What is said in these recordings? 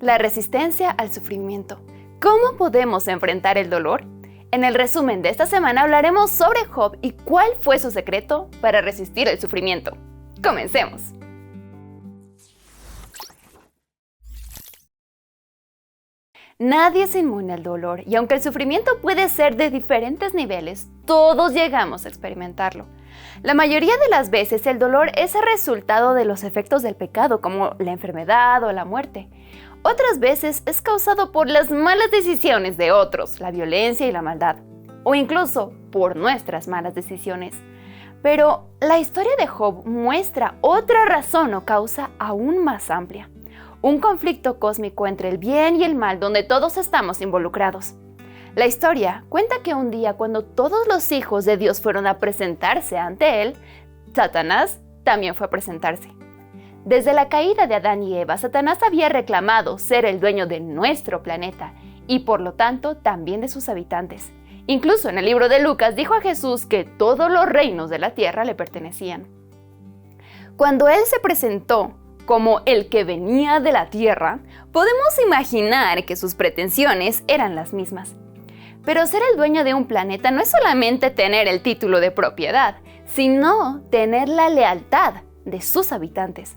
La resistencia al sufrimiento. ¿Cómo podemos enfrentar el dolor? En el resumen de esta semana hablaremos sobre Job y cuál fue su secreto para resistir el sufrimiento. ¡Comencemos! Nadie es inmune al dolor, y aunque el sufrimiento puede ser de diferentes niveles, todos llegamos a experimentarlo. La mayoría de las veces el dolor es el resultado de los efectos del pecado, como la enfermedad o la muerte. Otras veces es causado por las malas decisiones de otros, la violencia y la maldad, o incluso por nuestras malas decisiones. Pero la historia de Job muestra otra razón o causa aún más amplia. Un conflicto cósmico entre el bien y el mal donde todos estamos involucrados. La historia cuenta que un día, cuando todos los hijos de Dios fueron a presentarse ante él, Satanás también fue a presentarse. Desde la caída de Adán y Eva, Satanás había reclamado ser el dueño de nuestro planeta y por lo tanto también de sus habitantes. Incluso en el libro de Lucas dijo a Jesús que todos los reinos de la tierra le pertenecían. Cuando él se presentó como el que venía de la tierra, podemos imaginar que sus pretensiones eran las mismas. Pero ser el dueño de un planeta no es solamente tener el título de propiedad, sino tener la lealtad de sus habitantes.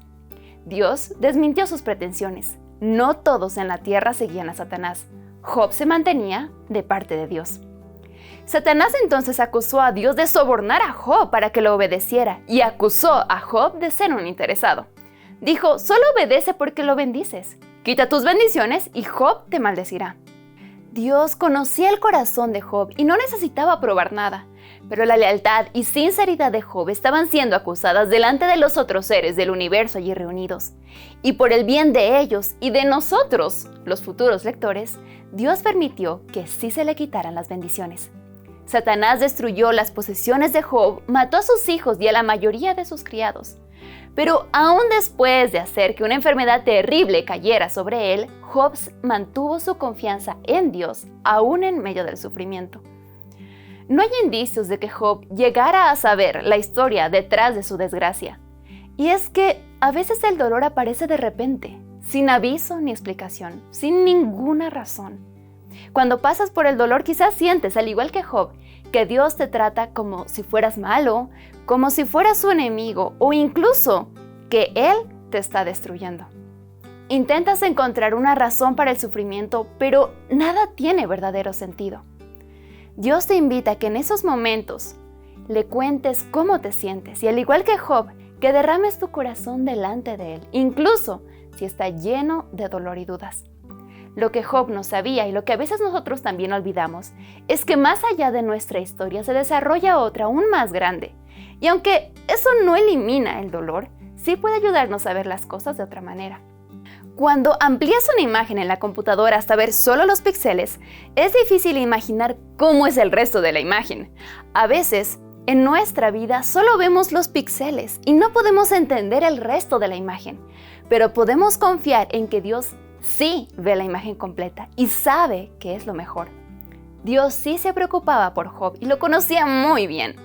Dios desmintió sus pretensiones. No todos en la tierra seguían a Satanás. Job se mantenía de parte de Dios. Satanás entonces acusó a Dios de sobornar a Job para que lo obedeciera y acusó a Job de ser un interesado. Dijo: solo obedece porque lo bendices. Quita tus bendiciones y Job te maldecirá. Dios conocía el corazón de Job y no necesitaba probar nada, pero la lealtad y sinceridad de Job estaban siendo acusadas delante de los otros seres del universo allí reunidos. Y por el bien de ellos y de nosotros, los futuros lectores, Dios permitió que sí se le quitaran las bendiciones. Satanás destruyó las posesiones de Job, mató a sus hijos y a la mayoría de sus criados. Pero aún después de hacer que una enfermedad terrible cayera sobre él, Job mantuvo su confianza en Dios, aún en medio del sufrimiento. No hay indicios de que Job llegara a saber la historia detrás de su desgracia. Y es que a veces el dolor aparece de repente, sin aviso ni explicación, sin ninguna razón. Cuando pasas por el dolor, quizás sientes, al igual que Job, que Dios te trata como si fueras malo, como si fueras su enemigo o incluso que Él te está destruyendo. Intentas encontrar una razón para el sufrimiento, pero nada tiene verdadero sentido. Dios te invita a que en esos momentos le cuentes cómo te sientes y, al igual que Job, que derrames tu corazón delante de Él, incluso si está lleno de dolor y dudas. Lo que Job no sabía y lo que a veces nosotros también olvidamos es que más allá de nuestra historia se desarrolla otra aún más grande. Y aunque eso no elimina el dolor, sí puede ayudarnos a ver las cosas de otra manera. Cuando amplías una imagen en la computadora hasta ver solo los píxeles, es difícil imaginar cómo es el resto de la imagen. A veces, en nuestra vida solo vemos los píxeles y no podemos entender el resto de la imagen, pero podemos confiar en que Dios sí ve la imagen completa y sabe qué es lo mejor. Dios sí se preocupaba por Job y lo conocía muy bien.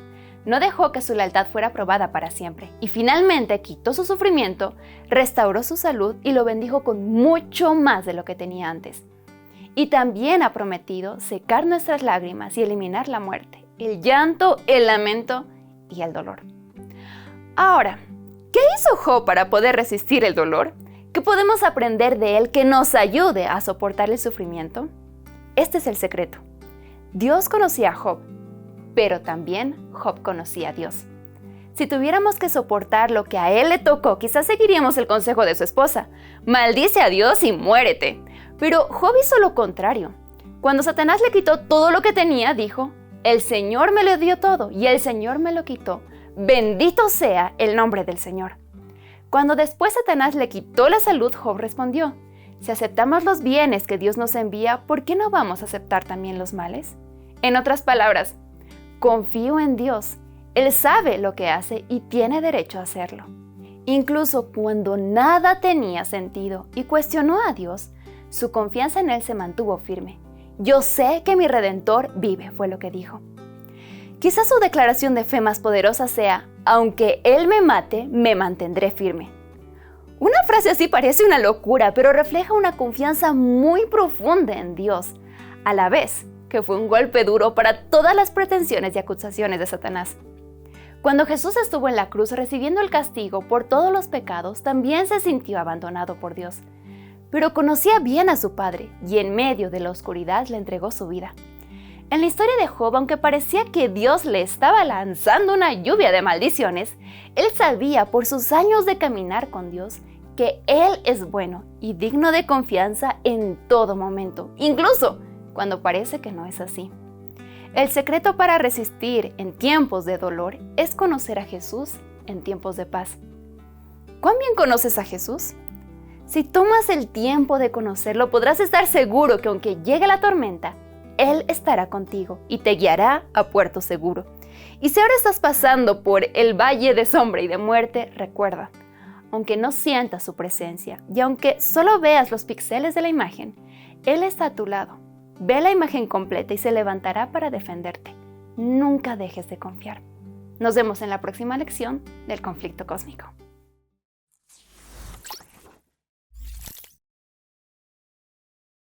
No dejó que su lealtad fuera probada para siempre y finalmente quitó su sufrimiento, restauró su salud y lo bendijo con mucho más de lo que tenía antes. Y también ha prometido secar nuestras lágrimas y eliminar la muerte, el llanto, el lamento y el dolor. Ahora, ¿qué hizo Job para poder resistir el dolor? ¿Qué podemos aprender de él que nos ayude a soportar el sufrimiento? Este es el secreto. Dios conocía a Job, pero también Job conocía a Dios. Si tuviéramos que soportar lo que a él le tocó, quizás seguiríamos el consejo de su esposa: maldice a Dios y muérete. Pero Job hizo lo contrario. Cuando Satanás le quitó todo lo que tenía, dijo: el Señor me lo dio todo y el Señor me lo quitó. Bendito sea el nombre del Señor. Cuando después Satanás le quitó la salud, Job respondió: si aceptamos los bienes que Dios nos envía, ¿por qué no vamos a aceptar también los males? En otras palabras, confío en Dios. Él sabe lo que hace y tiene derecho a hacerlo. Incluso cuando nada tenía sentido y cuestionó a Dios, su confianza en Él se mantuvo firme. Yo sé que mi Redentor vive, fue lo que dijo. Quizás su declaración de fe más poderosa sea: aunque Él me mate, me mantendré firme. Una frase así parece una locura, pero refleja una confianza muy profunda en Dios, a la vez que fue un golpe duro para todas las pretensiones y acusaciones de Satanás. Cuando Jesús estuvo en la cruz recibiendo el castigo por todos los pecados, también se sintió abandonado por Dios. Pero conocía bien a su Padre y en medio de la oscuridad le entregó su vida. En la historia de Job, aunque parecía que Dios le estaba lanzando una lluvia de maldiciones, él sabía por sus años de caminar con Dios que Él es bueno y digno de confianza en todo momento, incluso cuando parece que no es así. El secreto para resistir en tiempos de dolor es conocer a Jesús en tiempos de paz. ¿Cuán bien conoces a Jesús? Si tomas el tiempo de conocerlo, podrás estar seguro que aunque llegue la tormenta, Él estará contigo y te guiará a puerto seguro. Y si ahora estás pasando por el valle de sombra y de muerte, recuerda, aunque no sientas su presencia y aunque solo veas los píxeles de la imagen, Él está a tu lado. Ve la imagen completa y se levantará para defenderte. Nunca dejes de confiar. Nos vemos en la próxima lección del conflicto cósmico.